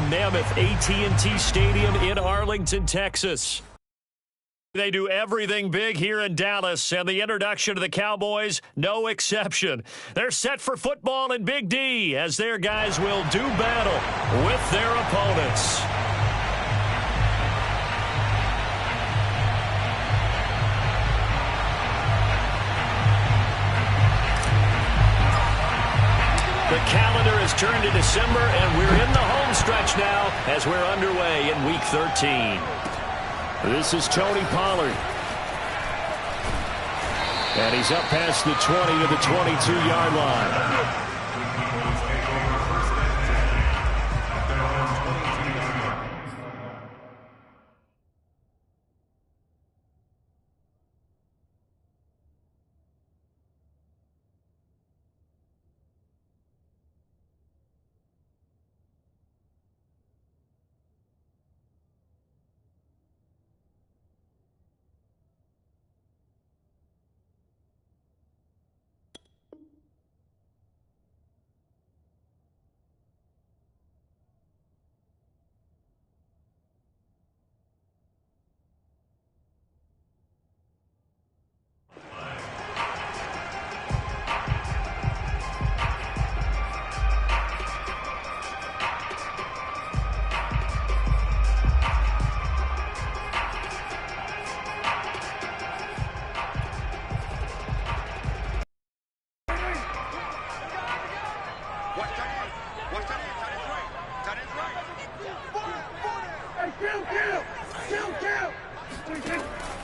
mammoth AT&T Stadium in Arlington, Texas. They do everything big here in Dallas, and the introduction to the Cowboys, no exception. They're set for football in Big D as their guys will do battle with their opponents. The calendar has turned to December, and we're in the home stretch now as we're underway in Week 13. This is Tony Pollard. And he's up past the 20 to the 22-yard line.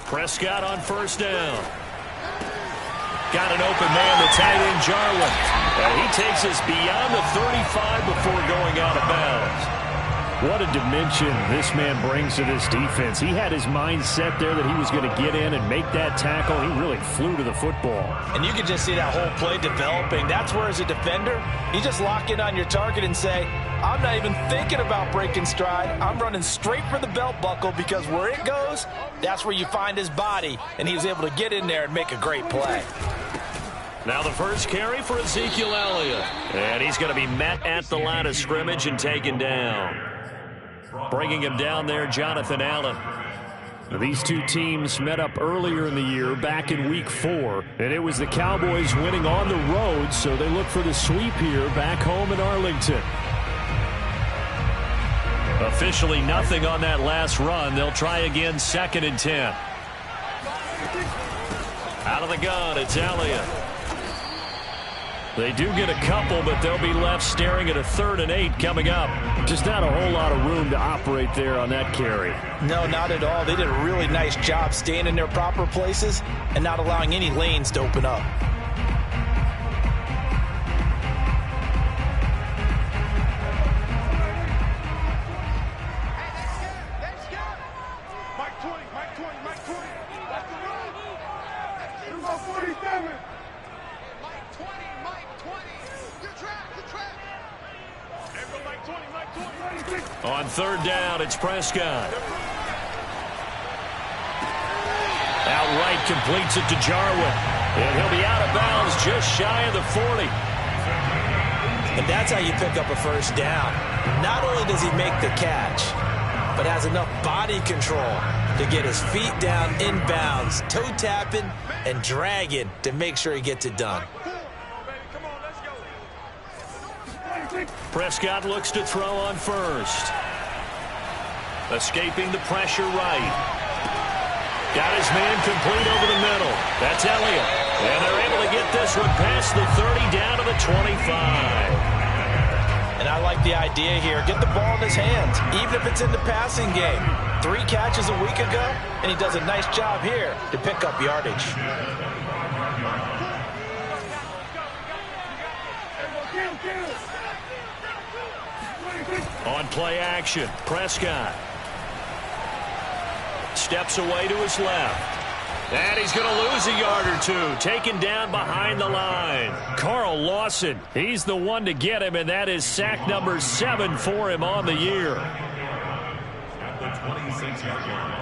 Prescott on first down. Got an open man, the tight end, Jarwin. And he takes us beyond the 35 before going out of bounds. What a dimension this man brings to this defense. He had his mind set there that he was going to get in and make that tackle. He really flew to the football. And you can just see that whole play developing. That's where, as a defender, you just lock in on your target and say, I'm not even thinking about breaking stride. I'm running straight for the belt buckle, because where it goes, that's where you find his body. And he was able to get in there and make a great play. Now the first carry for Ezekiel Elliott. And he's going to be met at the line of scrimmage and taken down. Bringing him down there, Jonathan Allen. These two teams met up earlier in the year, back in Week 4, and it was the Cowboys winning on the road, so they look for the sweep here back home in Arlington. Officially nothing on that last run. They'll try again, 2nd and 10. Out of the gun, it's Elliott. They do get a couple, but they'll be left staring at a 3rd and 8 coming up. Just not a whole lot of room to operate there on that carry. No, not at all. They did a really nice job staying in their proper places and not allowing any lanes to open up. On 3rd down, it's Prescott. Outright completes it to Jarwin. And he'll be out of bounds just shy of the 40. And that's how you pick up a first down. Not only does he make the catch, but has enough body control to get his feet down in bounds, toe tapping and dragging to make sure he gets it done. Prescott looks to throw on first. Escaping the pressure right. Got his man complete over the middle. That's Elliott. And they're able to get this one past the 30 down to the 25. And I like the idea here. Get the ball in his hands, even if it's in the passing game. 3 catches a week ago, and he does a nice job here to pick up yardage. On play action, Prescott steps away to his left. And he's going to lose a yard or two, taken down behind the line. Carl Lawson, he's the one to get him, and that is sack number 7 for him on the year. At the 26-yard line.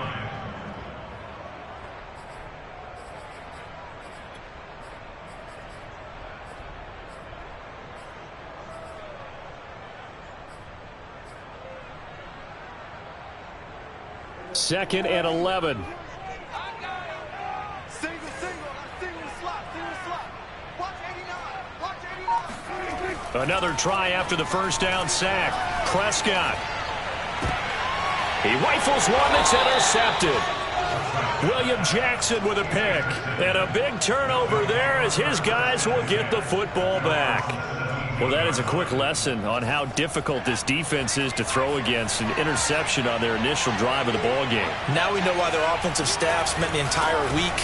2nd and 11. Another try after the first down sack. Prescott. He rifles one that's intercepted. William Jackson with a pick. And a big turnover there as his guys will get the football back. Well, that is a quick lesson on how difficult this defense is to throw against. An interception on their initial drive of the ball game. Now we know why their offensive staff spent the entire week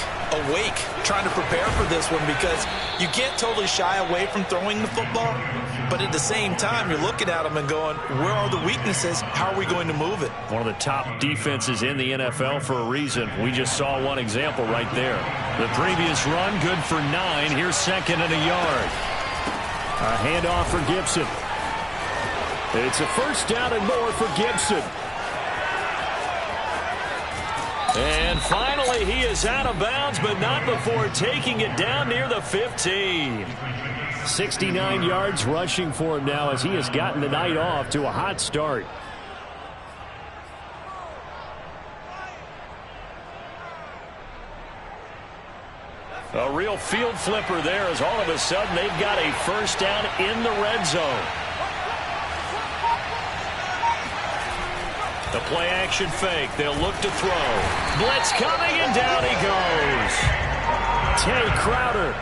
awake trying to prepare for this one, because you can't totally shy away from throwing the football, but at the same time you're looking at them and going, where are the weaknesses? How are we going to move it? One of the top defenses in the NFL for a reason. We just saw one example right there. The previous run good for 9. Here's 2nd and a yard. A handoff for Gibson. It's a first down and more for Gibson. And finally, he is out of bounds, but not before taking it down near the 15. 69 yards rushing for him now as he has gotten the night off to a hot start. A real field flipper there as all of a sudden they've got a first down in the red zone. The play action fake. They'll look to throw. Blitz coming and down he goes. Tay Crowder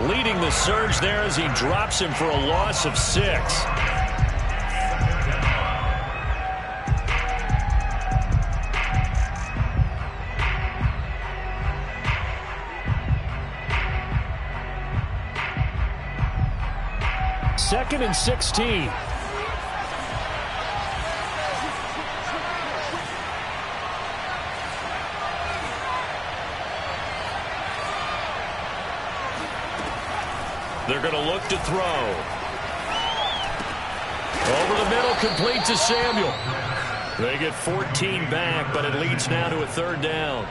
leading the surge there as he drops him for a loss of 6. Second and 16. They're going to look to throw. Over the middle, complete to Samuel. They get 14 back, but it leads now to a 3rd down.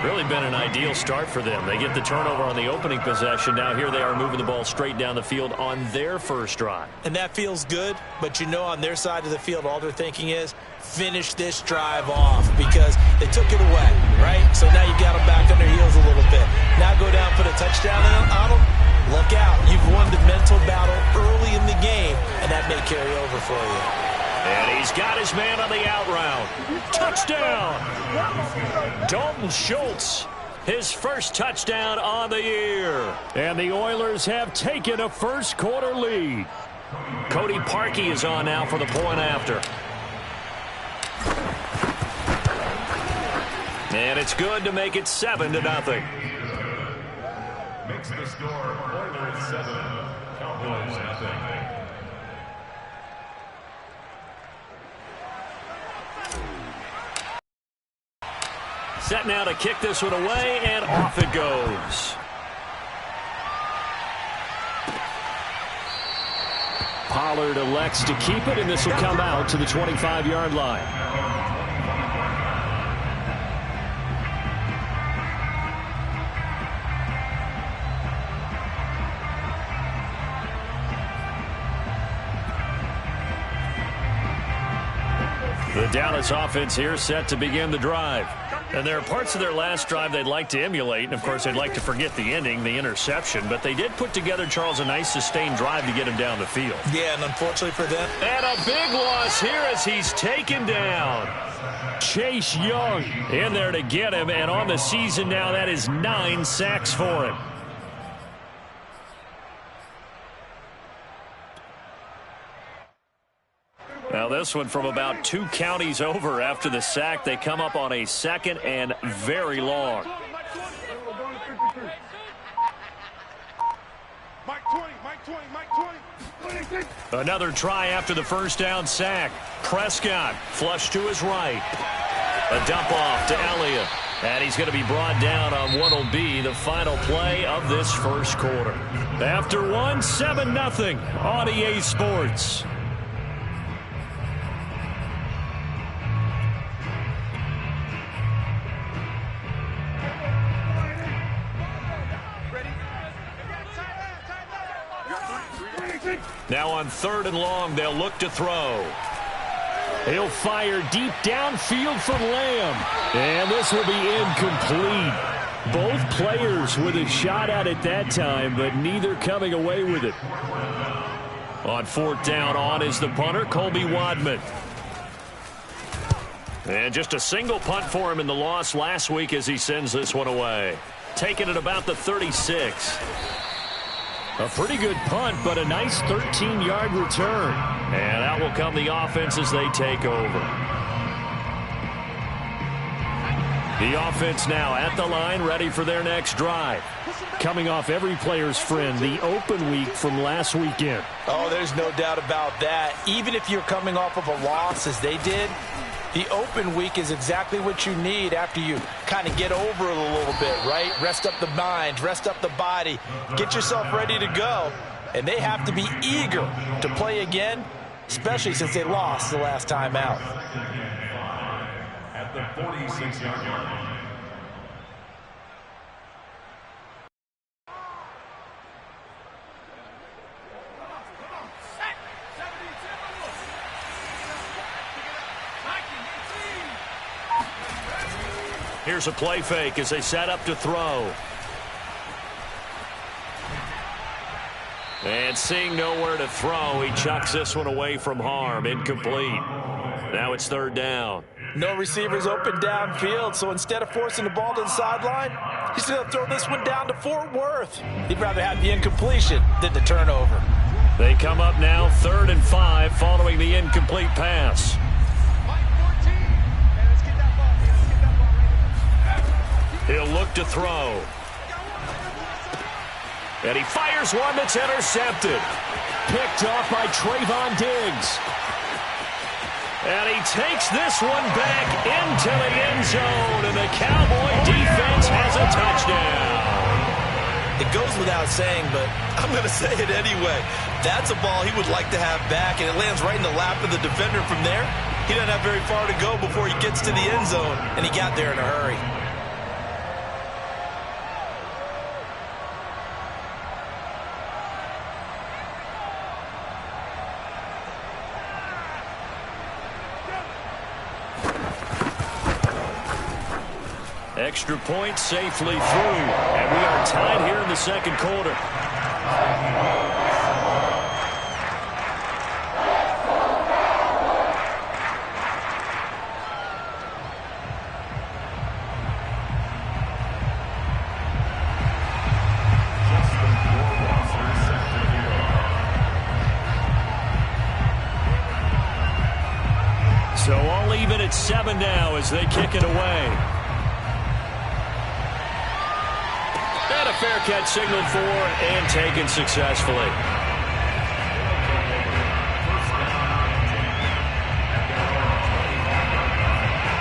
Really been an ideal start for them. They get the turnover on the opening possession. Now here they are moving the ball straight down the field on their first drive. And that feels good, but you know on their side of the field all they're thinking is finish this drive off, because they took it away, right? So now you got them back on their heels a little bit. Now go down, put a touchdown on them. Look out. You've won the mental battle early in the game, and that may carry over for you. And he's got his man on the out route. Touchdown! Dalton Schultz, his first touchdown on the year. And the Oilers have taken a first quarter lead. Cody Parkey is on now for the point after. And it's good to make it 7-0. Makes the score Oilers 7, Cowboys 0. Set now to kick this one away, and off it goes. Pollard elects to keep it, and this will come out to the 25-yard line. The Dallas offense here set to begin the drive. And there are parts of their last drive they'd like to emulate. And, of course, they'd like to forget the ending, the interception. But they did put together, Charles, a nice sustained drive to get him down the field. Yeah, and unfortunately for them. And a big loss here as he's taken down. Chase Young in there to get him. And on the season now, that is 9 sacks for him. Now this one from about 2 counties over after the sack. They come up on a 2nd and very long. Another try after the first down sack. Prescott flush to his right. A dump off to Elliott. And he's going to be brought down on what will be the final play of this first quarter. After one, 7-0 on EA Sports. Now on 3rd and long, they'll look to throw. He'll fire deep downfield for Lamb. And this will be incomplete. Both players with a shot at it that time, but neither coming away with it. On fourth down, on is the punter, Colby Wadman. And just a single punt for him in the loss last week as he sends this one away. Taking it about the 36. A pretty good punt, but a nice 13-yard return. And out will come the offense as they take over. The offense now at the line, ready for their next drive. Coming off every player's friend, the open week from last weekend. Oh, there's no doubt about that. Even if you're coming off of a loss, as they did, the open week is exactly what you need after you kind of get over it a little bit, right? Rest up the mind, rest up the body, get yourself ready to go. And they have to be eager to play again, especially since they lost the last time out. At the 46-yard line. Here's a play fake as they set up to throw. And seeing nowhere to throw, he chucks this one away from harm. Incomplete. Now it's third down. No receivers open downfield, so instead of forcing the ball to the sideline, he's going to throw this one down to Fort Worth. He'd rather have the incompletion than the turnover. They come up now 3rd and 5 following the incomplete pass. He'll look to throw. And he fires one that's intercepted. Picked off by Trayvon Diggs. And he takes this one back into the end zone, and the Cowboy defense has a touchdown. It goes without saying, but I'm going to say it anyway. That's a ball he would like to have back, and it lands right in the lap of the defender from there. He doesn't have very far to go before he gets to the end zone, and he got there in a hurry. Extra point safely through, and we are tied here in the second quarter. So all even at 7 now as they kick it away. And a fair catch signaled for and taken successfully.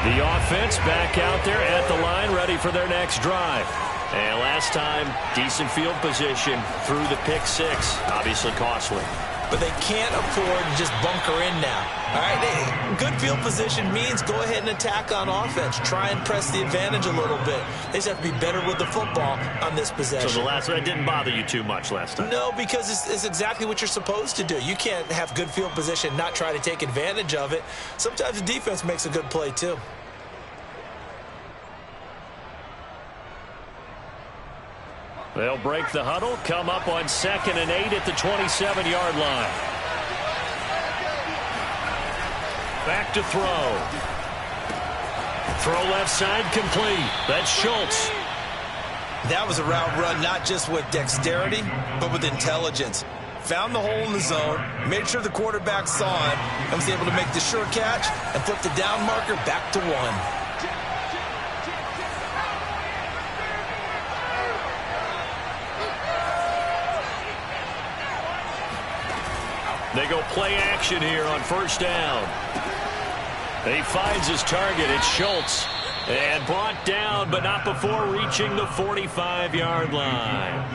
The offense back out there at the line, ready for their next drive. And last time, decent field position through the pick six. Obviously costly. But they can't afford to just bunker in now. All right, good field position means go ahead and attack on offense. Try and press the advantage a little bit. They just have to be better with the football on this possession. So the last one didn't bother you too much last time? No, because it's exactly what you're supposed to do. You can't have good field position, not try to take advantage of it. Sometimes the defense makes a good play too. They'll break the huddle, come up on 2nd and 8 at the 27-yard line. Back to throw. Throw left side complete. That's Schultz. That was a route run not just with dexterity, but with intelligence. Found the hole in the zone, made sure the quarterback saw him, and was able to make the sure catch and flip the down marker back to 1. They go play action here on first down. He finds his target. It's Schultz. And brought down, but not before reaching the 45-yard line.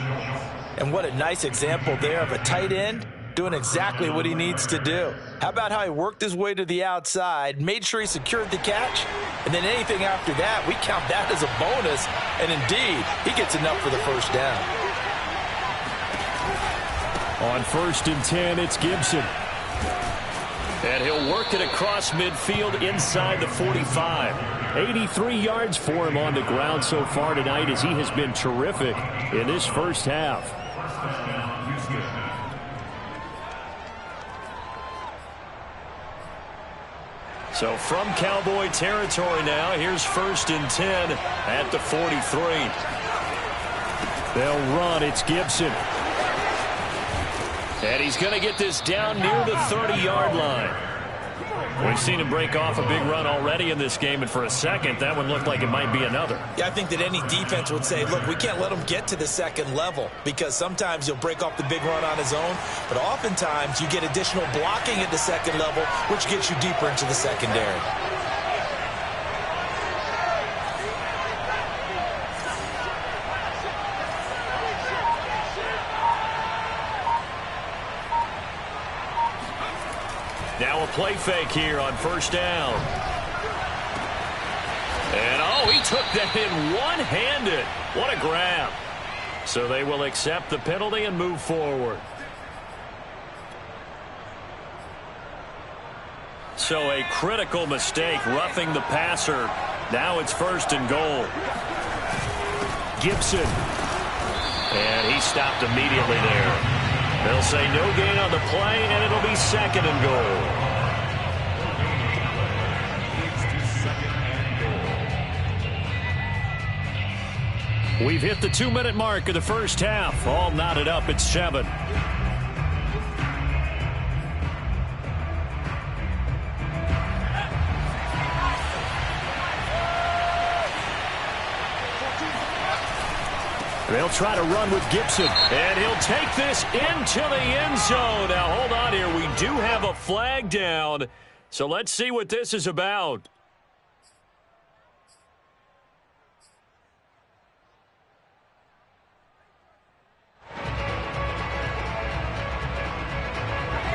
And what a nice example there of a tight end doing exactly what he needs to do. How about how he worked his way to the outside, made sure he secured the catch, and then anything after that, we count that as a bonus. And indeed, he gets enough for the first down. On 1st and 10, it's Gibson. And And he'll work it across midfield inside the 45. 83 yards for him on the ground so far tonight as he has been terrific in this first half. So from Cowboy territory now, here's 1st and 10 at the 43. They'll run. It's Gibson. And he's going to get this down near the 30-yard line. We've seen him break off a big run already in this game, and for a second, that one looked like it might be another. Yeah, I think that any defense would say, look, we can't let him get to the second level because sometimes he'll break off the big run on his own, but oftentimes you get additional blocking at the second level, which gets you deeper into the secondary. Now a play fake here on 1st down. And, oh, he took that in one-handed. What a grab. So they will accept the penalty and move forward. So a critical mistake, roughing the passer. Now it's 1st and goal. Gibson. And he stopped immediately there. They'll say no gain on the play, and it'll be 2nd and goal. We've hit the 2-minute mark of the first half. All knotted up at 7. They'll try to run with Gibson, and he'll take this into the end zone. Now, hold on here. We do have a flag down, so let's see what this is about.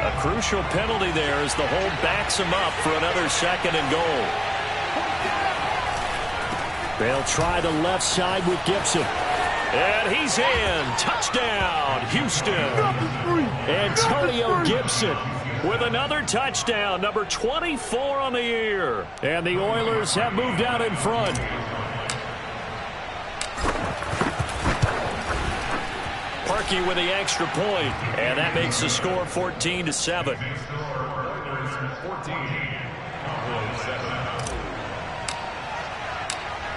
A crucial penalty there as the hold backs him up for another 2nd and goal. They'll try the left side with Gibson. And he's in. Touchdown, Houston. Antonio Gibson with another touchdown, number 24 on the year. And the Oilers have moved out in front. Parkey with the extra point, and that makes the score 14-7.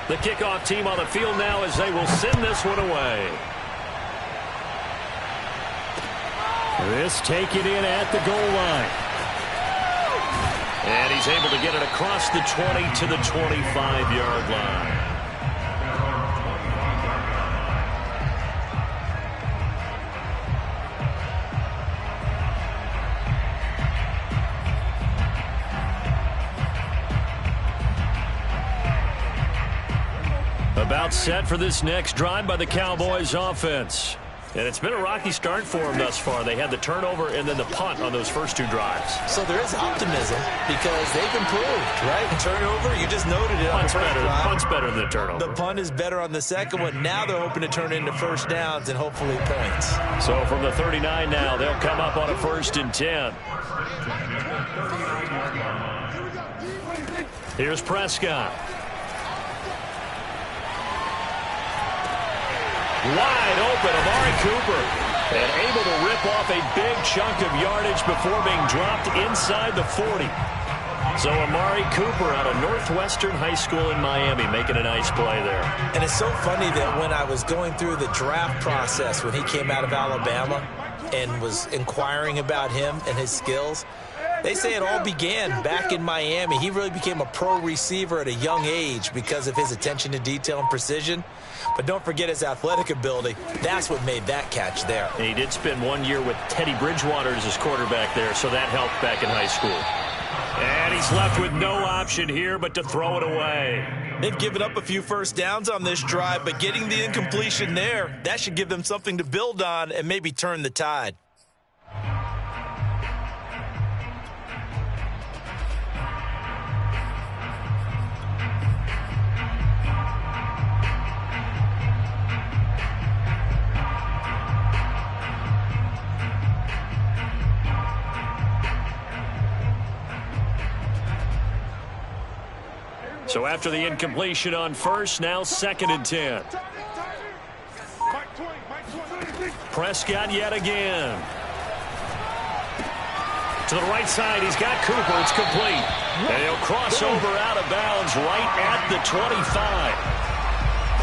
The kickoff team on the field now as they will send this one away. This taken in at the goal line. And he's able to get it across the 20 to the 25-yard line. About set for this next drive by the Cowboys offense. And it's been a rocky start for them thus far. They had the turnover and then the punt on those first 2 drives. So there is optimism because they've improved, right? Turnover, you just noted it. Punt's better than the turnover. The punt is better on the second one. Now they're hoping to turn into first downs and hopefully points. So from the 39 now, they'll come up on a 1st and 10. Here's Prescott. Wide open, Amari Cooper, and able to rip off a big chunk of yardage before being dropped inside the 40. So Amari Cooper out of Northwestern High School in Miami making a nice play there. And it's so funny that when I was going through the draft process when he came out of Alabama and was inquiring about him and his skills, they say it all began back in Miami. He really became a pro receiver at a young age because of his attention to detail and precision. But don't forget his athletic ability. That's what made that catch there. And he did spend 1 year with Teddy Bridgewater as his quarterback there, so that helped back in high school. And he's left with no option here but to throw it away. They've given up a few first downs on this drive, but getting the incompletion there, that should give them something to build on and maybe turn the tide. So after the incompletion on first, now 2nd and 10. Prescott yet again. To the right side, he's got Cooper. It's complete. And he'll cross over out of bounds right at the 25.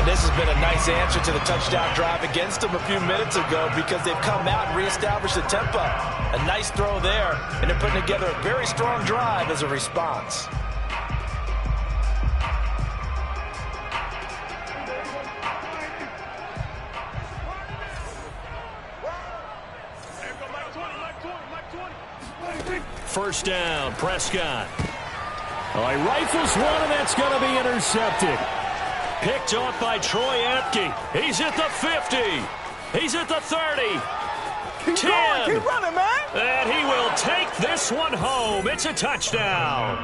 And this has been a nice answer to the touchdown drive against them a few minutes ago because they've come out and reestablished the tempo. A nice throw there, and they're putting together a very strong drive as a response. First down, Prescott. Oh, he rifles one, and that's going to be intercepted. Picked off by Troy Apke. He's at the 50. He's at the 30. 10. Keep running, man. And he will take this one home. It's a touchdown.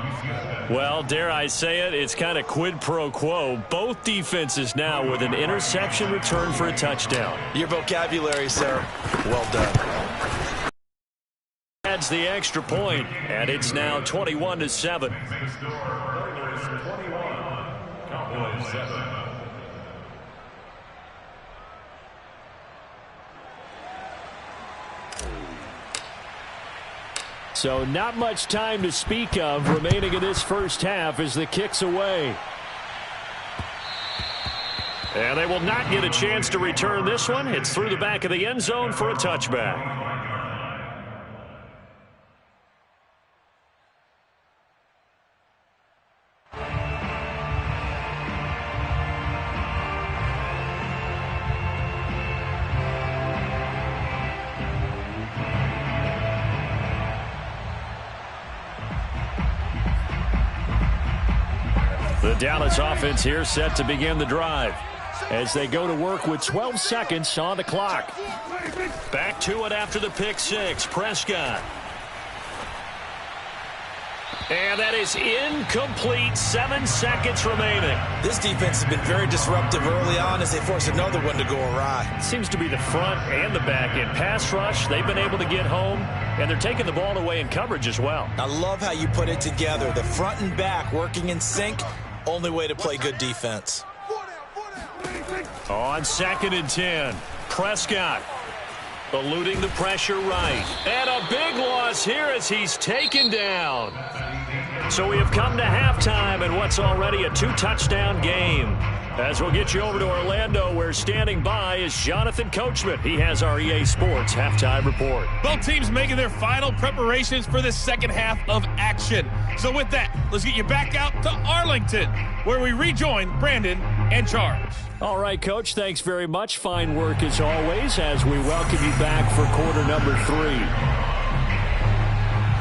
Well, dare I say it, it's kind of quid pro quo. Both defenses now with an interception return for a touchdown. Your vocabulary, sir. Well done. Adds the extra point, and it's now 21-7. Cowboys 7. So not much time to speak of remaining in this first half as the kick's away. And they will not get a chance to return this one. It's through the back of the end zone for a touchback. The Dallas offense here set to begin the drive as they go to work with 12 seconds on the clock. Back to it after the pick six. Prescott. And that is incomplete. 7 seconds remaining. This defense has been very disruptive early on as they force another one to go awry. It seems to be the front and the back end. Pass rush, they've been able to get home, and they're taking the ball away in coverage as well. I love how you put it together. The front and back working in sync. Only way to play good defense. On 2nd and 10, Prescott eluding the pressure right. And a big loss here as he's taken down. So we have come to halftime in what's already a 2-touchdown game. As we'll get you over to Orlando, where standing by is Jonathan Coachman. He has our EA Sports halftime report. Both teams making their final preparations for the second half of action. So with that, let's get you back out to Arlington, where we rejoin Brandon and Charles. All right, Coach, thanks very much. Fine work as always as we welcome you back for quarter number 3.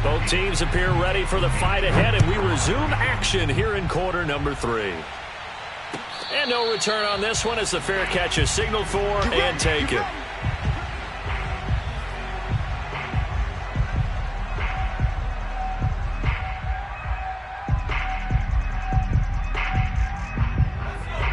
Both teams appear ready for the fight ahead, and we resume action here in quarter number 3. And no return on this one as the fair catch is signaled for and taken.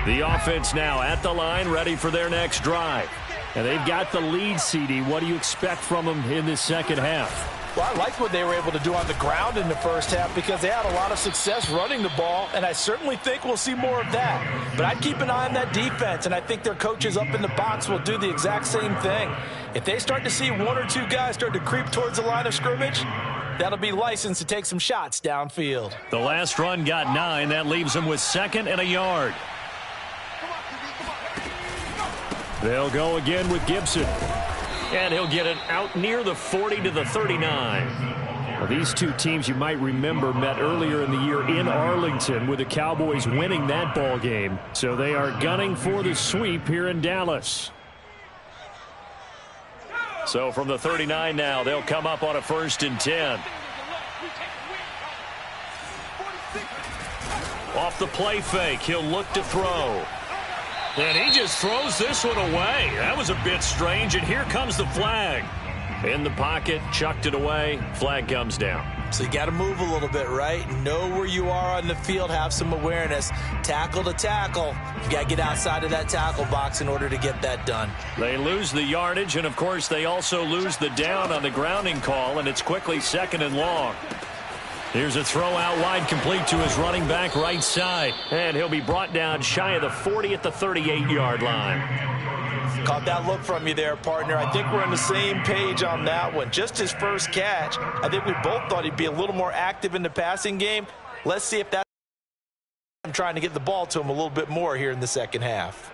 The offense now at the line, ready for their next drive. And they've got the lead, CD. What do you expect from them in this second half? Well, I like what they were able to do on the ground in the first half because they had a lot of success running the ball, and I certainly think we'll see more of that. But I'd keep an eye on that defense, and I think their coaches up in the box will do the exact same thing. If they start to see 1 or 2 guys start to creep towards the line of scrimmage, that'll be licensed to take some shots downfield. The last run got 9. That leaves them with 2nd and a yard. They'll go again with Gibson. And he'll get it out near the 40 to the 39. Well, these two teams, you might remember, met earlier in the year in Arlington with the Cowboys winning that ball game. So they are gunning for the sweep here in Dallas. So from the 39 now, they'll come up on a 1st and 10. Off the play fake, he'll look to throw. And he just throws this one away. That was a bit strange, and here comes the flag. In the pocket, chucked it away, flag comes down. So you got to move a little bit, right? Know where you are on the field, have some awareness. Tackle to tackle. You got to get outside of that tackle box in order to get that done. They lose the yardage, and of course they also lose the down on the grounding call, and it's quickly 2nd and long. Here's a throw out wide, complete to his running back right side. And he'll be brought down shy of the 40 at the 38-yard line. Caught that look from you there, partner. I think we're on the same page on that one. Just his first catch. I think we both thought he'd be a little more active in the passing game. Let's see if that's I'm trying to get the ball to him a little bit more here in the second half.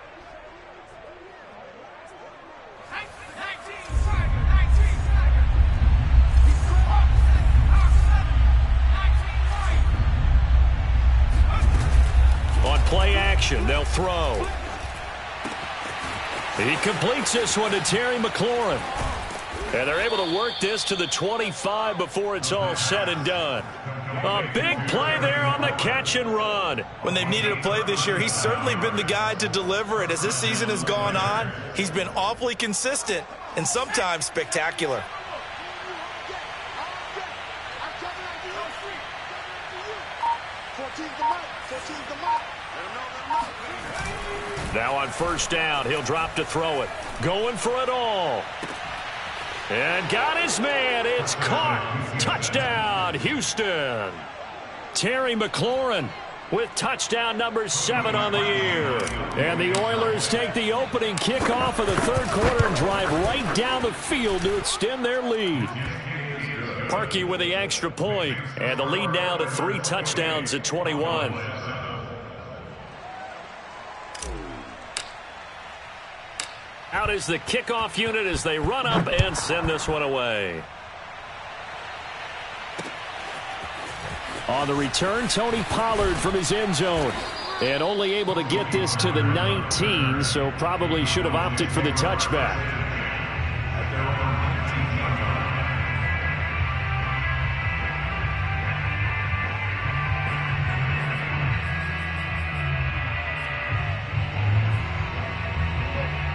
On play action, they'll throw. He completes this one to Terry McLaurin. And they're able to work this to the 25 before it's all said and done. A big play there on the catch and run. When they've needed a play this year, he's certainly been the guy to deliver it. As this season has gone on, he's been awfully consistent and sometimes spectacular. Now on first down, he'll drop to throw it. Going for it all. And got his man. It's caught. Touchdown, Houston. Terry McLaurin with touchdown number 7 on the year. And the Oilers take the opening kickoff of the third quarter and drive right down the field to extend their lead. Parkey with the extra point, and the lead now to 3 touchdowns at 21. Out is the kickoff unit as they run up and send this one away. On the return, Tony Pollard from his end zone. And only able to get this to the 19, so probably should have opted for the touchback.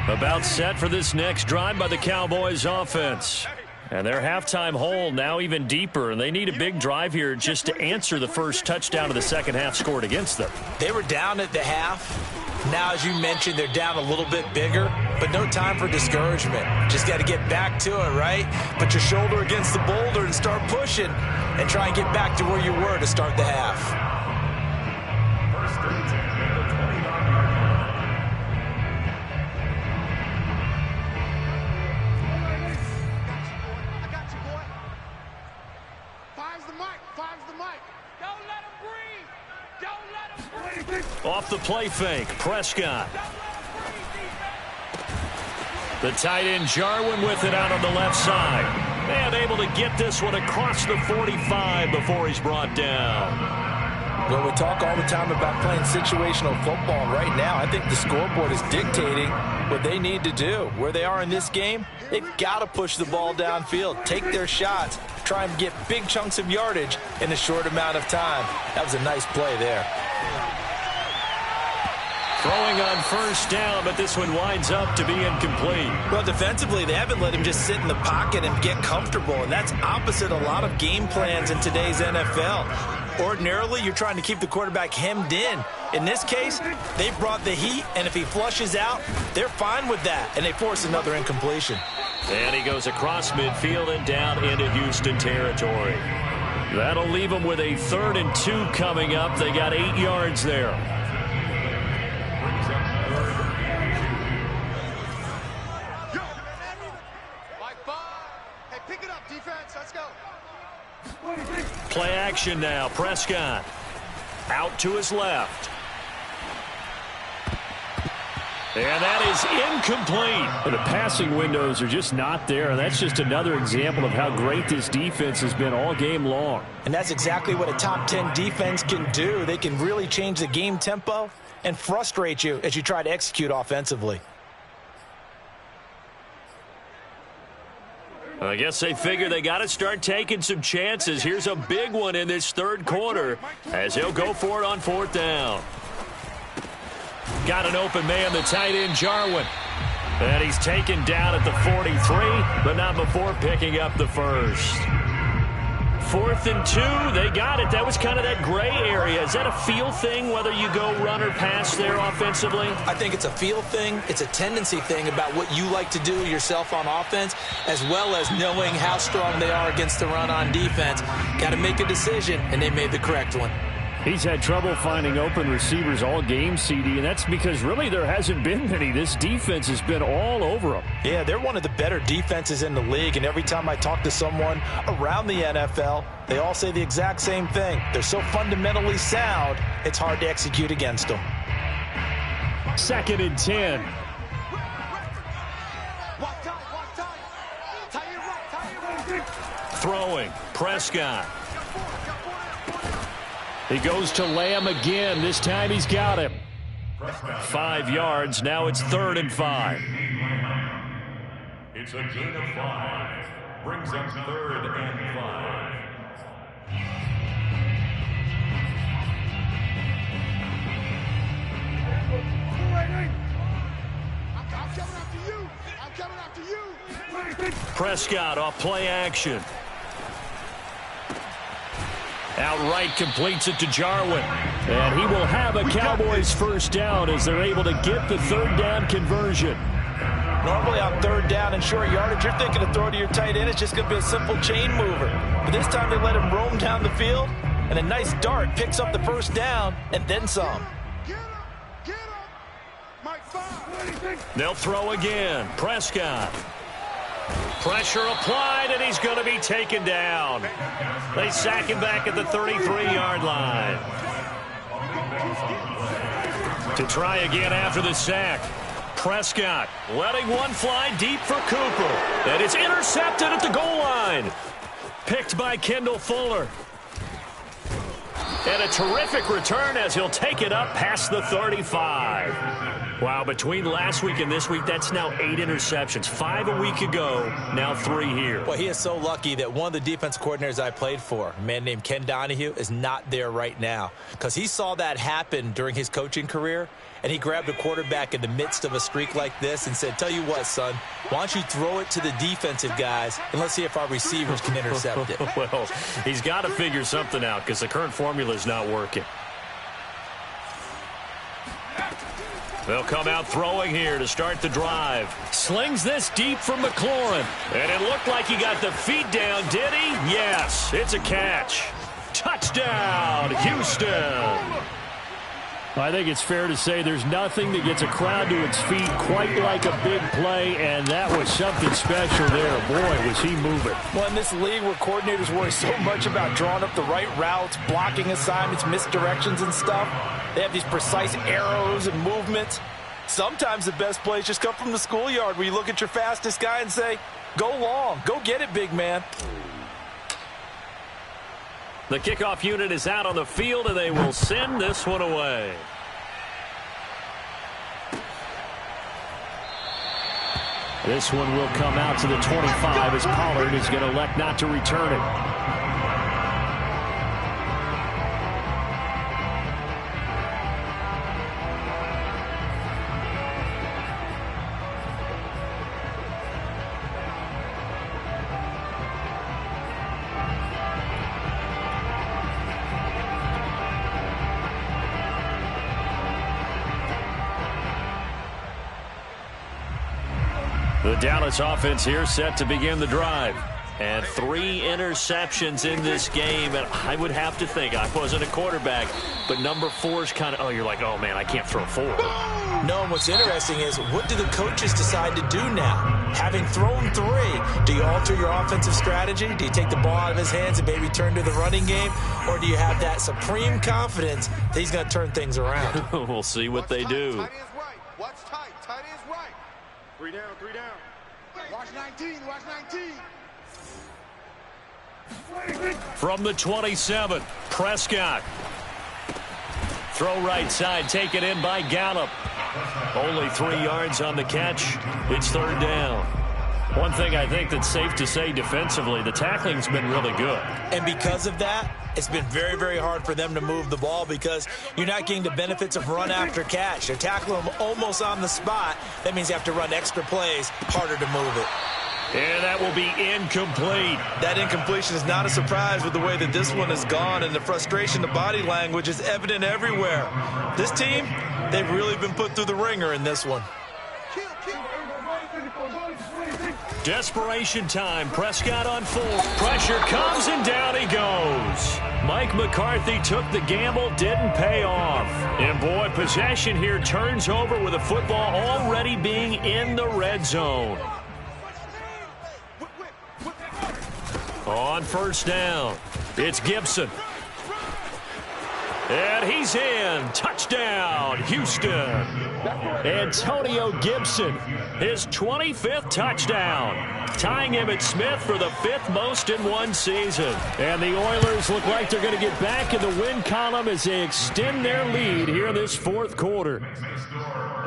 About set for this next drive by the Cowboys offense. And their halftime hole now even deeper, and they need a big drive here just to answer the first touchdown of the second half scored against them. They were down at the half. Now, as you mentioned, they're down a little bit bigger, but no time for discouragement. Just got to get back to it, right? Put your shoulder against the boulder and start pushing and try and get back to where you were to start the half. Off the play fake, Prescott. The tight end Jarwin with it out on the left side. And able to get this one across the 45 before he's brought down. Well, we talk all the time about playing situational football. Right now, I think the scoreboard is dictating what they need to do. Where they are in this game, they've got to push the ball downfield, take their shots, try and get big chunks of yardage in a short amount of time. That was a nice play there. Throwing on first down, but this one winds up to be incomplete. Well, defensively, they haven't let him just sit in the pocket and get comfortable, and that's opposite a lot of game plans in today's NFL. Ordinarily, you're trying to keep the quarterback hemmed in. In this case, they brought the heat, and if he flushes out, they're fine with that, and they force another incompletion. And he goes across midfield and down into Houston territory. That'll leave them with a 3rd and 2 coming up. They got 8 yards there. Play action now. Prescott out to his left. And that is incomplete. The passing windows are just not there. And that's just another example of how great this defense has been all game long. And that's exactly what a top 10 defense can do. They can really change the game tempo and frustrate you as you try to execute offensively. I guess they figure they got to start taking some chances. Here's a big one in this third quarter as he'll go for it on 4th down. Got an open man, the tight end Jarwin. And he's taken down at the 43, but not before picking up the first. 4th and 2. They got it. That was kind of that gray area. Is that a feel thing, whether you go run or pass there offensively? I think it's a feel thing. It's a tendency thing about what you like to do yourself on offense, as well as knowing how strong they are against the run on defense. Got to make a decision, and they made the correct one. He's had trouble finding open receivers all game, CD, and that's because really there hasn't been many. This defense has been all over them. Yeah, they're one of the better defenses in the league, and every time I talk to someone around the NFL, they all say the exact same thing. They're so fundamentally sound, it's hard to execute against them. 2nd and 10. Throwing, Prescott. He goes to Lamb again. This time he's got him. 5 yards. Now it's 3rd and 5. It's a gain of 5. Brings up 3rd and 5. I'm coming after you. Prescott off play action. Outright completes it to Jarwin. And he will have a Cowboys first down as they're able to get the 3rd down conversion. Normally on 3rd down and short yardage, you're thinking to throw to your tight end. It's just going to be a simple chain mover. But this time they let him roam down the field, and a nice dart picks up the first down and then some. Get him. Mike 5. They'll throw again. Prescott. Pressure applied, and he's going to be taken down. They sack him back at the 33-yard line. To try again after the sack. Prescott letting one fly deep for Cooper. And it's intercepted at the goal line. Picked by Kendall Fuller. And a terrific return as he'll take it up past the 35. Wow, between last week and this week, that's now 8 interceptions. 5 a week ago, now 3 here. Well, he is so lucky that one of the defense coordinators I played for, a man named Ken Donahue, is not there right now. Because he saw that happen during his coaching career, and he grabbed a quarterback in the midst of a streak like this and said, tell you what, son, why don't you throw it to the defensive guys, and let's see if our receivers can intercept it. Well, he's got to figure something out because the current formula is not working. They'll come out throwing here to start the drive. Slings this deep from McLaurin. And it looked like he got the feet down, did he? Yes, it's a catch. Touchdown, Houston. I think it's fair to say there's nothing that gets a crowd to its feet quite like a big play, and that was something special there. Boy, was he moving. Well, in this league where coordinators worry so much about drawing up the right routes, blocking assignments, misdirections and stuff, they have these precise arrows and movements. Sometimes the best plays just come from the schoolyard where you look at your fastest guy and say, go long, go get it, big man. The kickoff unit is out on the field, and they will send this one away. This one will come out to the 25 as Pollard is going to elect not to return it. The Dallas offense here set to begin the drive. And 3 interceptions in this game. And I would have to think, I wasn't a quarterback, but number 4 is kind of, oh, you're like, oh, man, I can't throw 4. No, and what's interesting is, what do the coaches decide to do now? Having thrown 3, do you alter your offensive strategy? Do you take the ball out of his hands and maybe turn to the running game? Or do you have that supreme confidence that he's going to turn things around? We'll see what they do. Tight end's right. Watch tight. Tight end's right. 3 down, 3 down. Watch 19, watch 19. From the 27, Prescott. Throw right side, taken in by Gallup. Only 3 yards on the catch. It's 3rd down. One thing I think that's safe to say defensively, the tackling's been really good. And because of that, it's been very, very hard for them to move the ball because you're not getting the benefits of run after catch. They're tackling them almost on the spot. That means you have to run extra plays, harder to move it. And that will be incomplete. That incompletion is not a surprise with the way that this one has gone, and the frustration, the body language is evident everywhere. This team, they've really been put through the ringer in this one. Desperation time. Prescott on full. Pressure comes, and down he goes. Mike McCarthy took the gamble, didn't pay off. And, boy, possession here turns over with the football already being in the red zone. On first down, it's Gibson. And he's in. Touchdown, Houston. Antonio Gibson, his 25th touchdown, tying Emmitt Smith for the 5th most in one season. And the Oilers look like they're going to get back in the win column as they extend their lead here in this fourth quarter.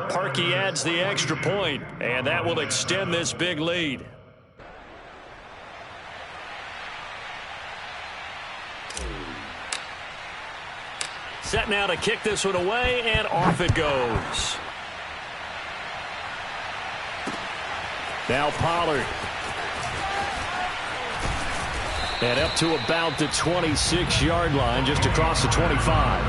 Parkey adds the extra point, and that will extend this big lead. Set now to kick this one away, and off it goes. Now Pollard. And up to about the 26-yard line, just across the 25.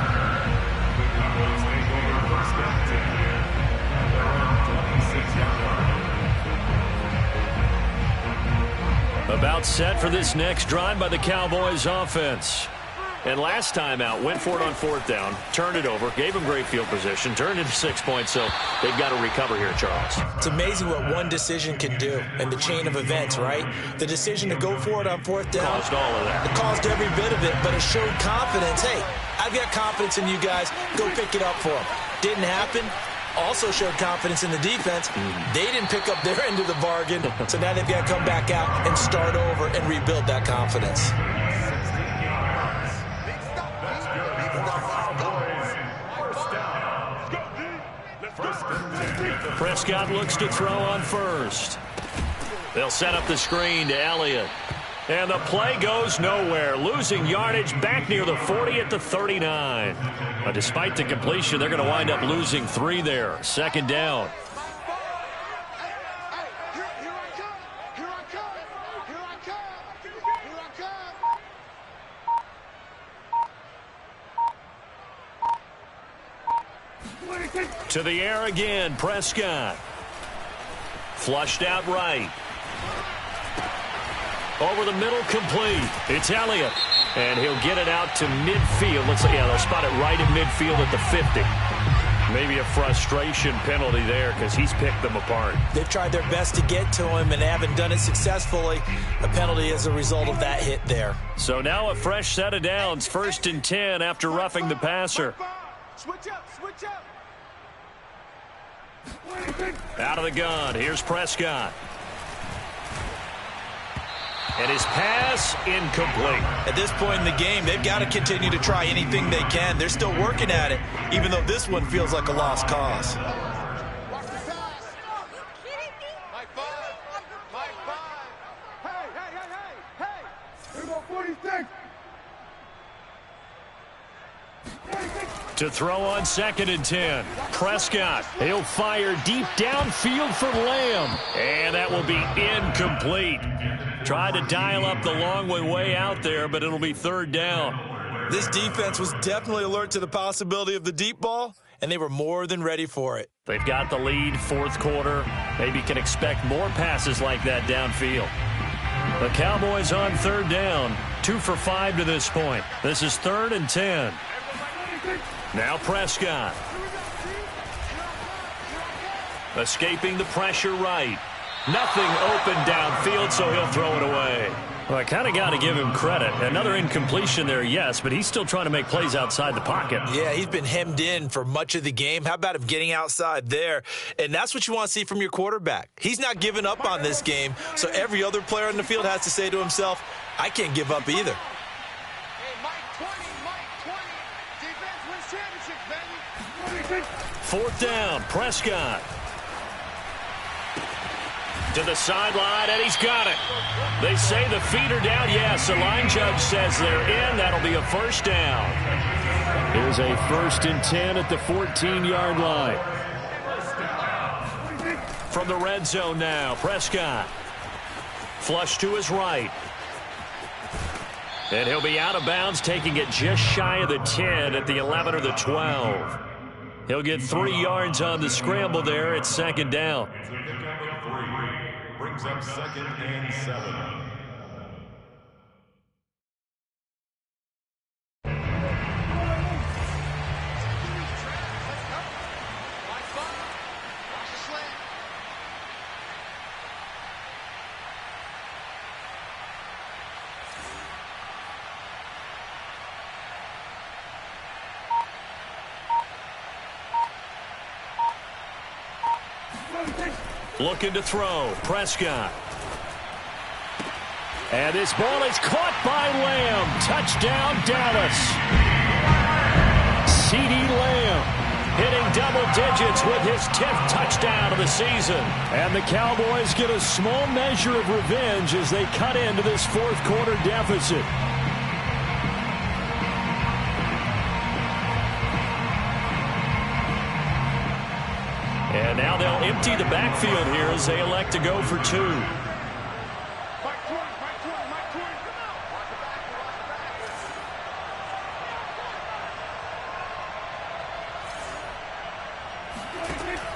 About set for this next drive by the Cowboys offense. And last time out, went for it on fourth down, turned it over, gave him great field position, turned into 6 points, so they've got to recover here, Charles. It's amazing what one decision can do in the chain of events, right? The decision to go for it on fourth down. Caused all of that. It caused every bit of it, but it showed confidence. Hey, I've got confidence in you guys. Go pick it up for them. Didn't happen. Also showed confidence in the defense. They didn't pick up their end of the bargain, so now they've got to come back out and start over and rebuild that confidence. Prescott looks to throw on first. They'll set up the screen to Elliott. And the play goes nowhere. Losing yardage back near the 40 at the 39. But despite the completion, they're going to wind up losing 3 there. Second down. To the air again, Prescott. Flushed out right. Over the middle, complete. It's Elliott. And he'll get it out to midfield. Looks like, yeah, they'll spot it right in midfield at the 50. Maybe a frustration penalty there because he's picked them apart. They've tried their best to get to him and haven't done it successfully. A penalty as a result of that hit there. So now a fresh set of downs. 1st and 10 after roughing the passer. Switch up, switch up. Out of the gun. Here's Prescott. And his pass incomplete. At this point in the game, they've got to continue to try anything they can. They're still working at it, even though this one feels like a lost cause. Watch the pass. Mike 5. Mike 5. Hey. Here go 46. To throw on 2nd and 10. Prescott. He'll fire deep downfield for Lamb. And that will be incomplete. Tried to dial up the long way out there, but it'll be 3rd down. This defense was definitely alert to the possibility of the deep ball, and they were more than ready for it. They've got the lead, 4th quarter. Maybe can expect more passes like that downfield. The Cowboys on 3rd down. 2 for 5 to this point. This is 3rd and 10. Now Prescott. Escaping the pressure right. Nothing open downfield, so he'll throw it away. Well, I kind of got to give him credit. Another incompletion there, yes, but he's still trying to make plays outside the pocket. Yeah, he's been hemmed in for much of the game. How about him getting outside there? And that's what you want to see from your quarterback. He's not giving up on this game, so every other player in the field has to say to himself, I can't give up either. Hey, Mike 20. Defense wins championships, baby. 4th down, Prescott. To the sideline, and he's got it. They say the feet are down. Yes, the line judge says they're in. That'll be a 1st down. Here's a 1st and 10 at the 14-yard line. From the red zone now, Prescott. Flush to his right. And he'll be out of bounds, taking it just shy of the 10 at the 11 or the 12. He'll get 3 yards on the scramble there. It's second down. It's a pickup of 3. Brings up 2nd and 7. Looking to throw. Prescott. And this ball is caught by Lamb. Touchdown, Dallas. CeeDee Lamb hitting double digits with his 10th touchdown of the season. And the Cowboys get a small measure of revenge as they cut into this fourth quarter deficit. And now they'll empty the backfield here as they elect to go for 2.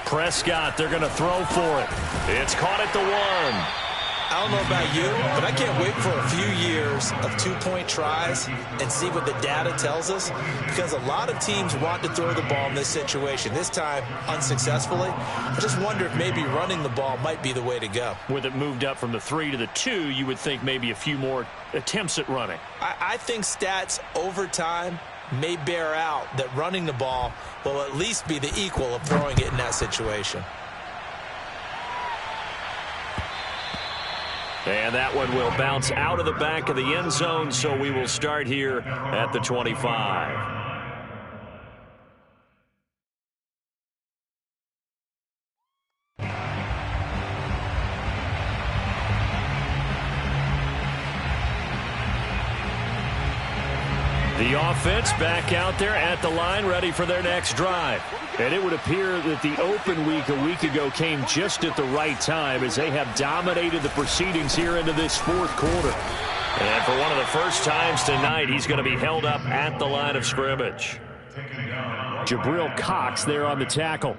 Prescott, they're going to throw for it. It's caught at the 1. I don't know about you, but I can't wait for a few years of 2-point tries and see what the data tells us, because a lot of teams want to throw the ball in this situation. This time, unsuccessfully. I just wonder if maybe running the ball might be the way to go. With it moved up from the 3 to the 2, you would think maybe a few more attempts at running. I think stats over time may bear out that running the ball will at least be the equal of throwing it in that situation. And that one will bounce out of the back of the end zone, so we will start here at the 25. The offense back out there at the line, ready for their next drive. And it would appear that the open week a week ago came just at the right time as they have dominated the proceedings here into this fourth quarter. And for one of the first times tonight, he's going to be held up at the line of scrimmage. Jabril Cox there on the tackle.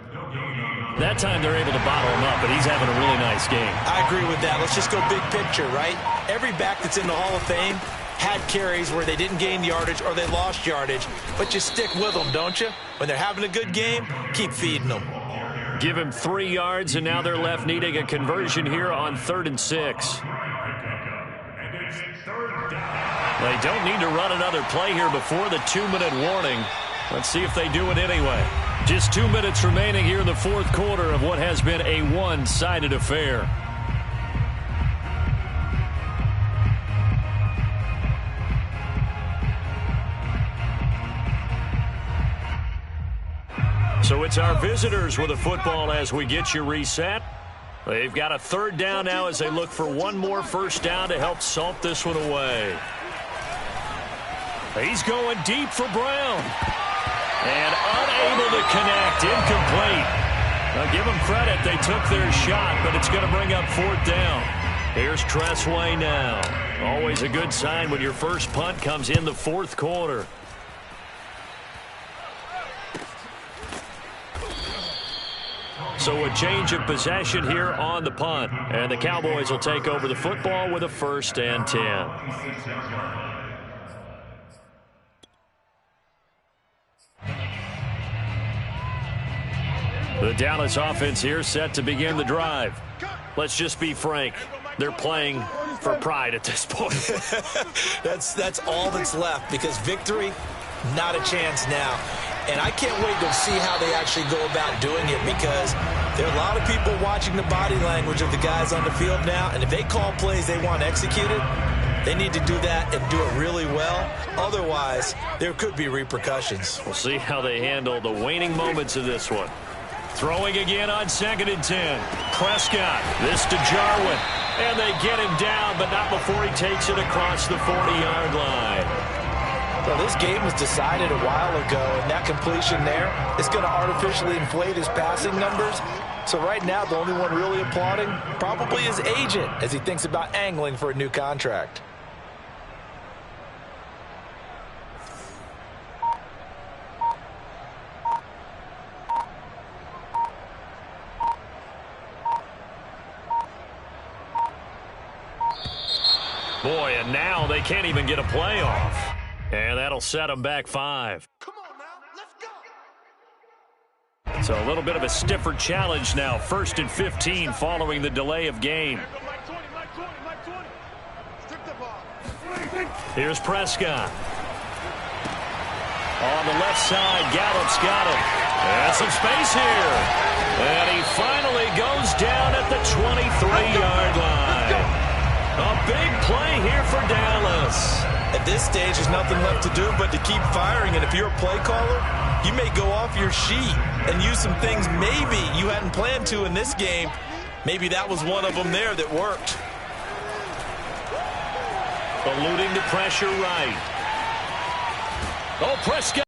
That time they're able to bottle him up, but he's having a really nice game. I agree with that. Let's just go big picture, right? Every back that's in the Hall of Fame had carries where they didn't gain yardage or they lost yardage, but you stick with them, don't you? When they're having a good game, keep feeding them. Give him 3 yards, and now they're left needing a conversion here on 3rd and 6. They don't need to run another play here before the 2-minute warning. Let's see if they do it anyway. Just 2 minutes remaining here in the fourth quarter of what has been a one-sided affair. So it's our visitors with a football as we get you reset. They've got a 3rd down now as they look for one more first down to help salt this one away. He's going deep for Brown. And unable to connect, incomplete. Now give them credit, they took their shot, but it's going to bring up 4th down. Here's Tressway now. Always a good sign when your first punt comes in the fourth quarter. So a change of possession here on the punt. And the Cowboys will take over the football with a 1st and 10. The Dallas offense here set to begin the drive. Let's just be frank. They're playing for pride at this point. That's all that's left, because victory, not a chance now. And I can't wait to see how they actually go about doing it, because there are a lot of people watching the body language of the guys on the field now, and if they call plays they want executed, they need to do that and do it really well. Otherwise, there could be repercussions. We'll see how they handle the waning moments of this one. Throwing again on 2nd and 10. Prescott, this to Jarwin. And they get him down, but not before he takes it across the 40-yard line. Well, this game was decided a while ago, and that completion there is going to artificially inflate his passing numbers. So right now, the only one really applauding probably his agent as he thinks about angling for a new contract. Boy, and now they can't even get a play off. And that'll set them back 5. Come on now, let's go. So a little bit of a stiffer challenge now. 1st and 15 following the delay of game. Strip the ball. Here's Prescott. On the left side, Gallup's got him. And some space here. And he finally goes down at the 23-yard line. A big play here for Dallas. At this stage, there's nothing left to do but to keep firing. And if you're a play caller, you may go off your sheet and use some things maybe you hadn't planned to in this game. Maybe that was one of them there that worked. Eluding the pressure right. Oh, Prescott.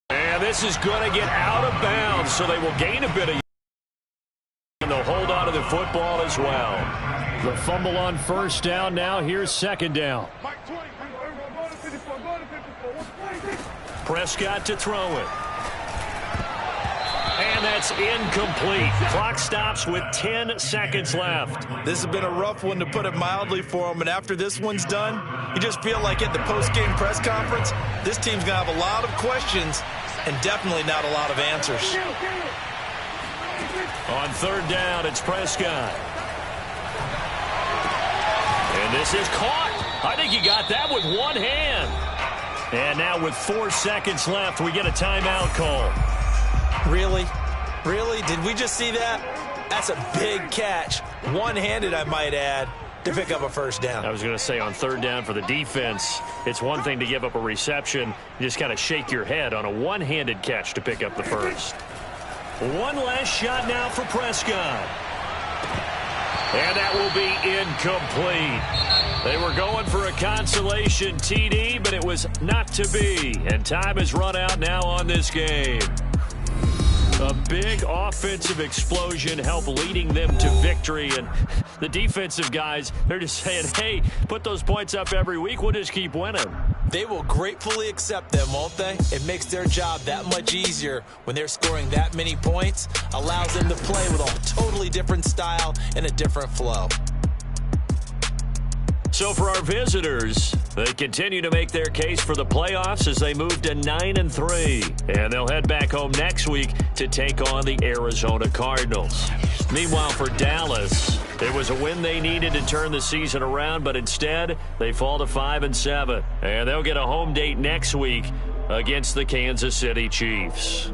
And this is going to get out of bounds, so they will gain a bit of. And they'll hold on to the football as well. The fumble on 1st down now. Here's 2nd down. Prescott to throw it. And that's incomplete. Clock stops with 10 seconds left. This has been a rough one, to put it mildly, for him. And after this one's done, you just feel like at the post-game press conference, this team's going to have a lot of questions and definitely not a lot of answers. On 3rd down, it's Prescott. And this is caught. I think he got that with one hand. And now with 4 seconds left, we get a timeout call. Really? Really? Did we just see that? That's a big catch. One-handed, I might add, to pick up a 1st down. I was going to say, on 3rd down for the defense, it's one thing to give up a reception. You just kind of shake your head on a one-handed catch to pick up the 1st. One last shot now for Prescott. And that will be incomplete. They were going for a consolation TD, but it was not to be. And time has run out now on this game. A big offensive explosion helped leading them to victory. And the defensive guys, they're just saying, hey, put those points up every week. We'll just keep winning. They will gratefully accept them, won't they? It makes their job that much easier when they're scoring that many points. Allows them to play with a totally different style and a different flow. So for our visitors, they continue to make their case for the playoffs as they move to 9-3. And they'll head back home next week to take on the Arizona Cardinals. Meanwhile, for Dallas, it was a win they needed to turn the season around, but instead they fall to 5-7. And they'll get a home date next week against the Kansas City Chiefs.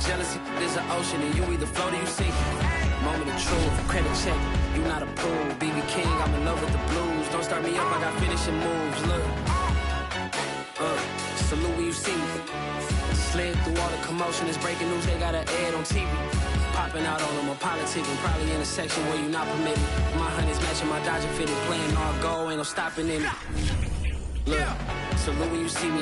Jealousy is an ocean, and you either float or you sink. Moment of truth, credit check, you not approved. BB King, I'm in love with the blues. Don't start me up, I got finishing moves. Look, salute when you see me. Slid through all the commotion, it's breaking news, they got an ad on TV. Popping out on them, I'm politicking, probably in a section where you not permitted. My honey's matching my Dodger fitted, playing all goal, ain't no stopping in it. Look, salute when you see me.